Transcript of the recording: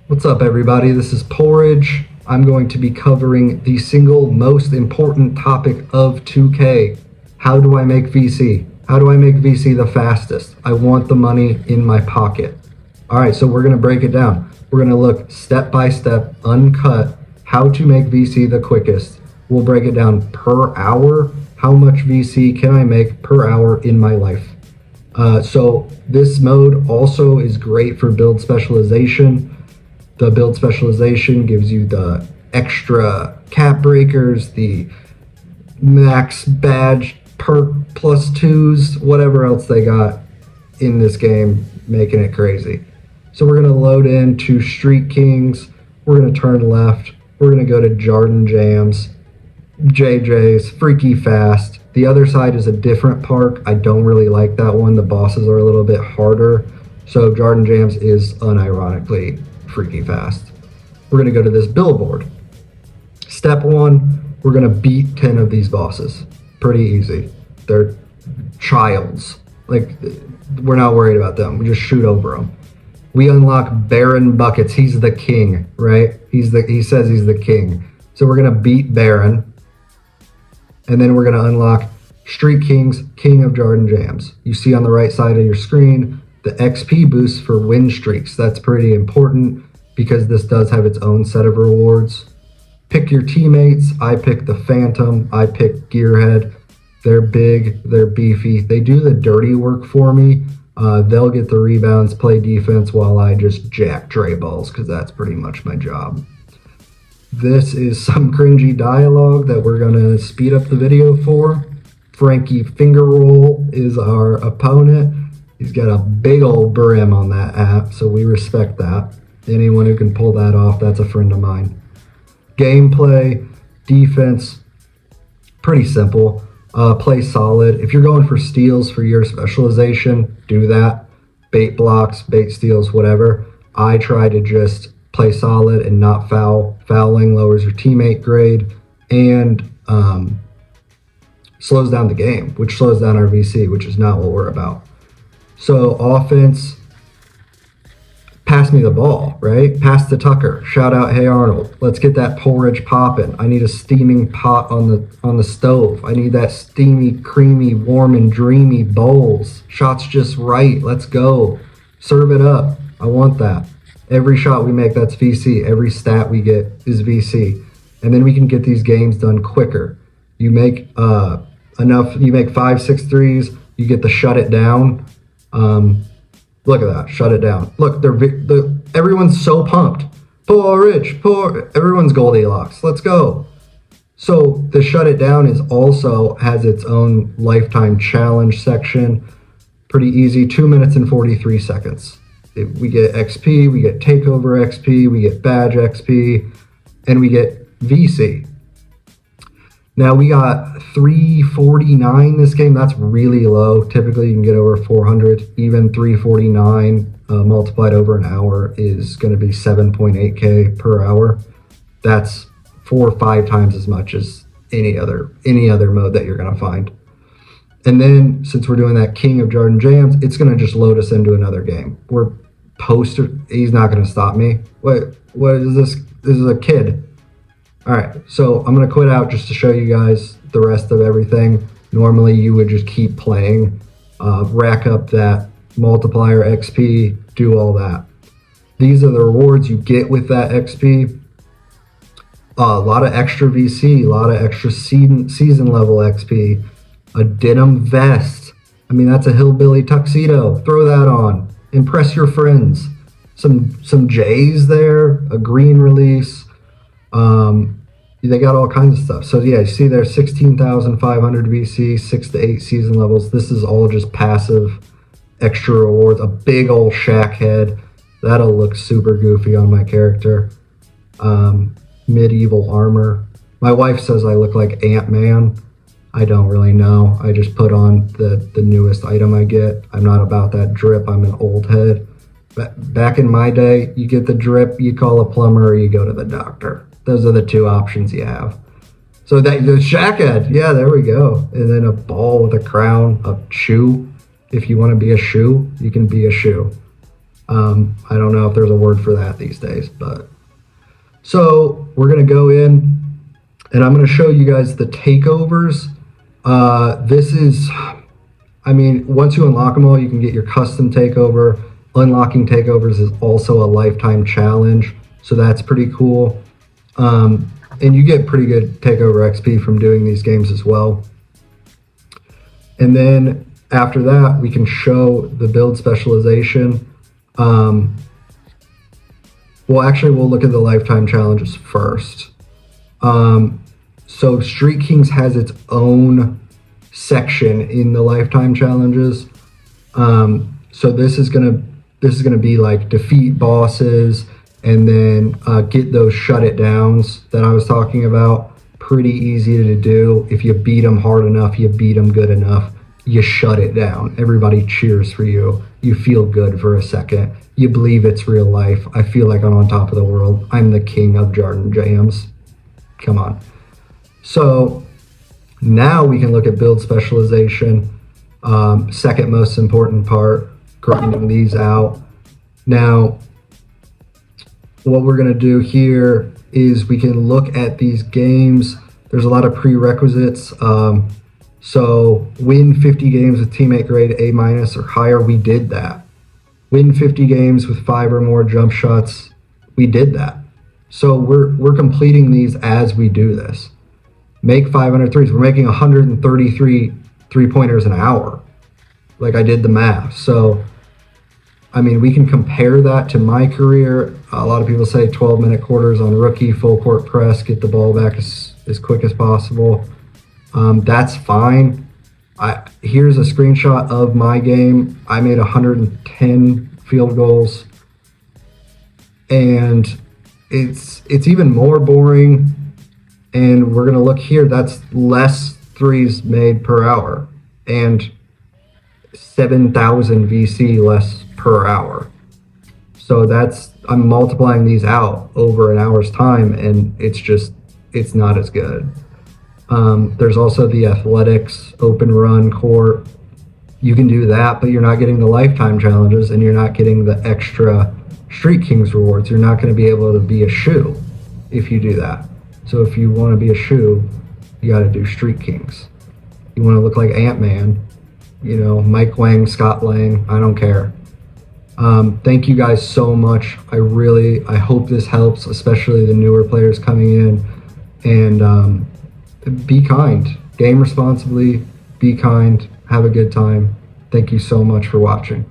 What's up, everybody? This is Porridge. I'm going to be covering the single most important topic of 2K. How do I make VC? How do I make VC the fastest? I want the money in my pocket. All right, so we're going to break it down. We're going to look step by step, uncut, how to make VC the quickest. We'll break it down per hour. How much VC can I make per hour in my life? So this mode also is great for build specialization. The build specialization gives you the extra cap breakers, the max badge perk plus twos, whatever else they got in this game, making it crazy. So we're going to load into StreetKings. We're going to turn left. We're going to go to Jordan Jams, JJ's, Freaky Fast. The other side is a different park. I don't really like that one. The bosses are a little bit harder. So Jordan Jams is unironically Freaky Fast. We're going to go to this billboard. Step one, we're going to beat 10 of these bosses. Pretty easy. They're childs. Like, we're not worried about them. We just shoot over them. We unlock Baron Buckets. He's the king, right? He says he's the king. So we're going to beat Baron. And then we're going to unlock StreetKings, King of Jordan Jams. You see on the right side of your screen the XP boost for win streaks. That's pretty important because this does have its own set of rewards. Pick your teammates. I pick the Phantom. I pick Gearhead. They're big. They're beefy. They do the dirty work for me. They'll get the rebounds, play defense, while I just jack tray balls because that's pretty much my job. This is some cringy dialogue that we're going to speed up the video for. Frankie Fingerroll is our opponent. He's got a big old brim on that app, so we respect that. Anyone who can pull that off, that's a friend of mine. Gameplay, defense, pretty simple. Play solid. If you're going for steals for your specialization, do that. Bait blocks, bait steals, whatever. I try to just play solid and not foul. Fouling lowers your teammate grade and slows down the game, which slows down our VC, which is not what we're about. So offense, pass me the ball, right? Pass to Tucker. Shout out, hey Arnold. Let's get that porridge popping. I need a steaming pot on the stove. I need that steamy, creamy, warm, and dreamy bowls. Shots just right. Let's go. Serve it up. I want that. Every shot we make, that's VC. Every stat we get is VC. And then we can get these games done quicker. You make you make 5-6 threes, you get the shut it down. Look at that, shut it down. Look, everyone's so pumped. Porridge, everyone's Goldilocks. Let's go. So the shut it down has its own lifetime challenge section. Pretty easy, 2 minutes and 43 seconds. We get XP, we get Takeover XP, we get Badge XP, and we get VC. Now we got 349 this game. That's really low. Typically you can get over 400. Even 349 multiplied over an hour is going to be 7.8K per hour. That's 4 or 5 times as much as any other mode that you're going to find. And then since we're doing that King of Jordan Jams, it's going to just load us into another game. He's not going to stop me. What is this? This is a kid. All right, so I'm going to quit out just to show you guys the rest of everything. Normally, you would just keep playing, rack up that multiplier XP, do all that. These are the rewards you get with that XP. A lot of extra VC, a lot of extra season level XP. A denim vest. I mean, that's a hillbilly tuxedo. Throw that on. Impress your friends. Some J's there, a green release. They got all kinds of stuff. So yeah, you see there 16,500 VC, 6 to 8 season levels. This is all just passive extra rewards. A big old shack head. That'll look super goofy on my character. Medieval armor. My wife says I look like Ant-Man. I don't really know. I just put on the newest item I get. I'm not about that drip. I'm an old head. But back in my day, you get the drip, you call a plumber, or you go to the doctor. Those are the 2 options you have. So the shack head, yeah, there we go. And then a ball with a crown, a shoe. If you want to be a shoe, you can be a shoe. I don't know if there's a word for that these days, but so we're going to go in and I'm going to show you guys the takeovers. This is, I mean, once you unlock them all, you can get your custom takeover. Unlocking takeovers is also a lifetime challenge, so that's pretty cool. And you get pretty good takeover XP from doing these games as well. And then after that, we can show the build specialization. Well, actually, we'll look at the lifetime challenges first. So StreetKings has its own section in the lifetime challenges. So this is gonna be like defeat bosses and then get those shut it downs that I was talking about. Pretty easy to do. If you beat them hard enough, you beat them good enough, you shut it down. Everybody cheers for you. You feel good for a second. You believe it's real life. I feel like I'm on top of the world. I'm the king of Jarden Jams. Come on. So now we can look at build specialization. Second most important part, grinding these out. Now, what we're going to do here is we can look at these games. There's a lot of prerequisites. So win 50 games with teammate grade A- or higher. We did that. Win 50 games with 5 or more jump shots. We did that. So we're completing these as we do this. Make 500 threes. We're making 133 3-pointers an hour. Like, I did the math. So, I mean, we can compare that to my career. A lot of people say 12-minute quarters on rookie, full court press, get the ball back as quick as possible. That's fine. Here's a screenshot of my game. I made 110 field goals, and it's even more boring. And we're gonna look here. That's less threes made per hour, and 7,000 VC less per hour. So I'm multiplying these out over an hour's time, and it's not as good. There's also the athletics, open run, court. You can do that, but you're not getting the lifetime challenges, and you're not getting the extra StreetKings rewards. You're not going to be able to be a shoe if you do that. So if you want to be a shoe, you got to do StreetKings. You want to look like Ant-Man, Mike Wang, Scott Lang, I don't care. Thank you guys so much. I hope this helps, especially the newer players coming in. And be kind, game responsibly, be kind, have a good time. Thank you so much for watching.